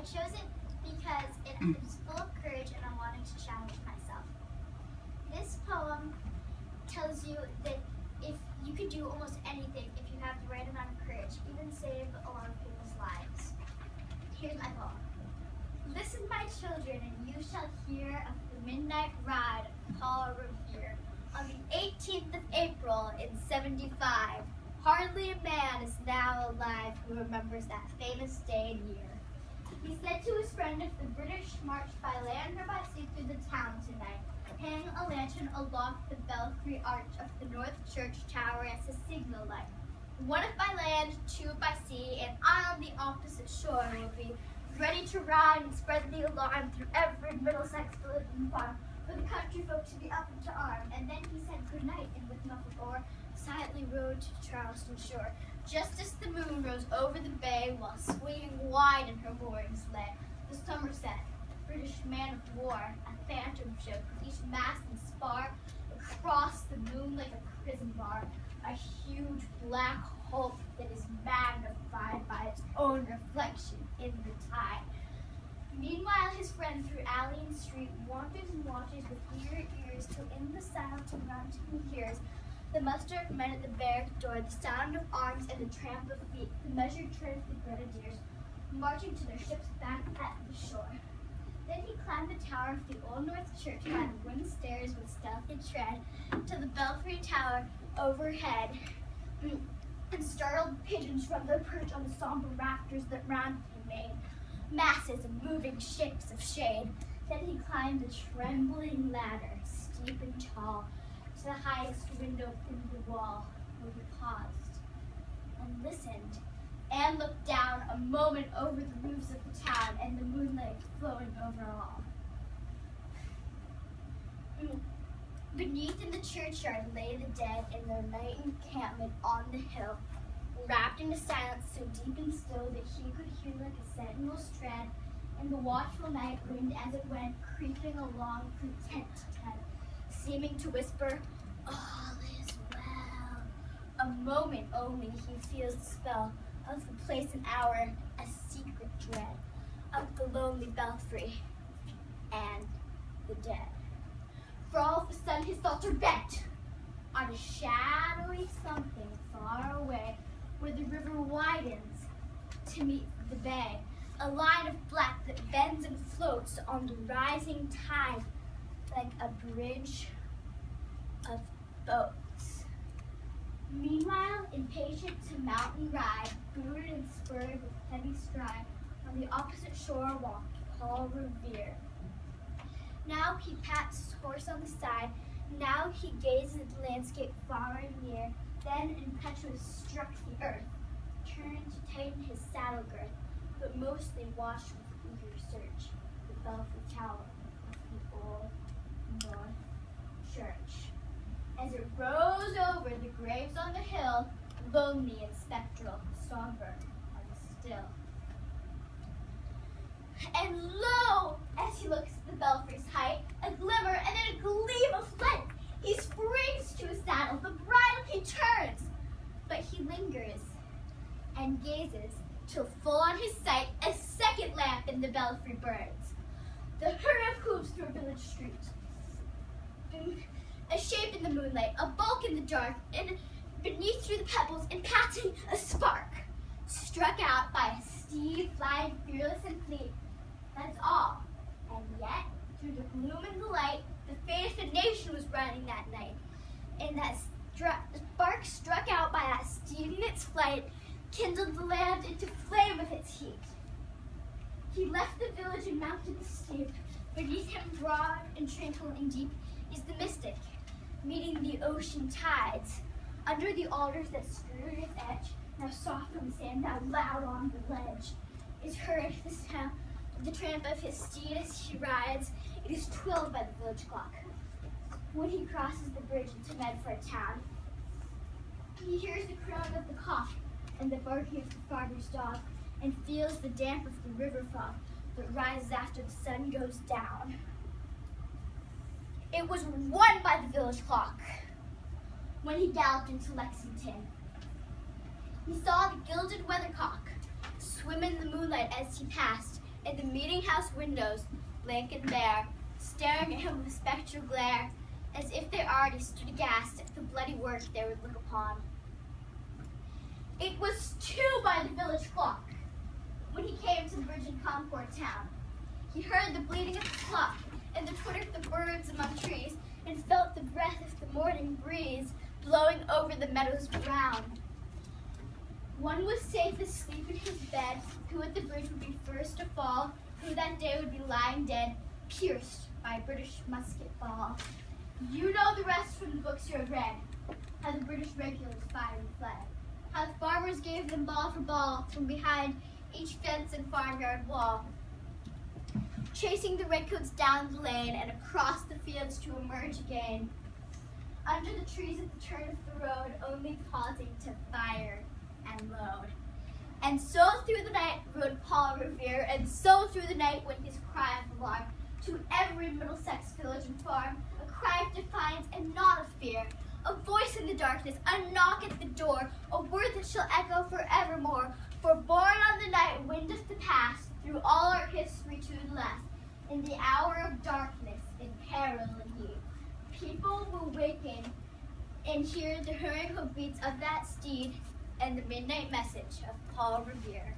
chose it because it is full of courage and I'm wanting to challenge myself. This poem tells you that if you could do almost anything if you have the right amount of courage, even save a lot of people's lives. Here's my poem. Listen, my children, and you shall hear of the midnight ride of Paul Revere on the 18th of April in 75. Hardly a man is now alive who remembers that famous day and year. He said to his friend, if the British marched by land or by sea through the town tonight, hang a lantern aloft the belfry arch of the North Church Tower as a signal light. One if by land, two if by sea, and I on the opposite shore will be ready to ride and spread the alarm through every Middlesex village and farm, for the country folk to be up and to arm. And then he said good night, and with muffled oar, silently rowed to Charleston shore, just as the moon rose over the bay, while swinging wide in her moorings lay the Somerset, British man of war, a phantom ship, with each mast and spar across the moon like a prison bar, a huge black hulk that is magnified by its own reflection in the tide. Meanwhile, his friend through alley and street wanders and watches with eager ears, till in the silence around him he hears the muster of men at the barrack door, the sound of arms and the tramp of feet, the measured tread of the grenadiers, marching to their ship's back at the shore. Then he climbed the tower of the Old North Church by the wooden stairs with stealthy tread to the belfry tower overhead, and startled pigeons from their perch on the somber rafters that round him made masses and moving shapes of shade. Then he climbed the trembling ladder, steep and tall, to the highest window in the wall, where he paused and listened, and looked down a moment over the roofs of the town and the moonlight flowing over all. Beneath in the churchyard lay the dead in their night encampment on the hill, wrapped in a silence so deep and still that he could hear like a sentinel's tread in the watchful night wind as it went creeping along from tent to tent, seeming to whisper, all is well. A moment only he feels the spell of the place and hour, a secret dread of the lonely belfry and the dead. For all of a sudden his thoughts are bent on a shadowy something far away, where the river widens to meet the bay, a line of black that bends and floats on the rising tide like a bridge of boats. Meanwhile, impatient to mount and ride, booted and spurred with heavy stride, on the opposite shore walked Paul Revere. Now he pats his horse on the side, now he gazes at the landscape far and near, then impetuous struck the earth, turned to tighten his saddle girth, but mostly watched with eager search the belfry tower of the Old North Church, as it rose over the graves on the hill, lonely and spectral, somber and still. And lo, as he looks at the belfry's height, a glimmer and then a gleam of light. He springs to his saddle, the bridle he turns, but he lingers and gazes till full on his sight a second lamp in the belfry burns. The hurry of hoofs through a village street, a shape in the moonlight, a bulk in the dark, and beneath through the pebbles, and passing a spark, struck out by a steed flying fearless and fleet. That's all. And yet, through the gloom and the light, the fate of the nation was running that night. And that spark struck out by that steed in its flight, kindled the land into flame with its heat. He left the village and mounted the steep. Beneath him, broad and tranquil and deep, is the mystic, meeting the ocean tides. Under the alders that skirted its edge, now soft on the sand, now loud on the ledge, is heard the sound of the tramp of his steed as he rides. It is 12 by the village clock. When he crosses the bridge into Medford town, he hears the crowing of the cock and the barking of the farmer's dog, and feels the damp of the river fog that rises after the sun goes down. It was 1 by the village clock when he galloped into Lexington. He saw the gilded weathercock swim in the moonlight as he passed, In the meeting house windows, blank and bare, staring at him with spectral glare, as if they already stood aghast at the bloody work they would look upon. It was 2 by the village clock when he came to the bridge in Concord town. He heard the bleating of the clock and the twitter of the birds among trees, and felt the breath of the morning breeze blowing over the meadows brown. One was safe asleep in his bed, who at the bridge would be first to fall, who that day would be lying dead, pierced by a British musket ball. You know the rest from the books you have read, how the British regulars fired and fled, how the farmers gave them ball for ball from behind each fence and farmyard wall, chasing the redcoats down the lane and across the fields to emerge again, under the trees at the turn of the road, only pausing to fire and load. And so through the night rode Paul Revere, and so through the night went his cry of alarm to every Middlesex village and farm, a cry of defiance and not of fear, a voice in the darkness, a knock at the door, a word that shall echo forevermore. For born on the night wind of the past, through all our history to the last, in the hour of darkness, in peril and heat, people will waken and hear the hurrying hoofbeats of that steed and the midnight message of Paul Revere.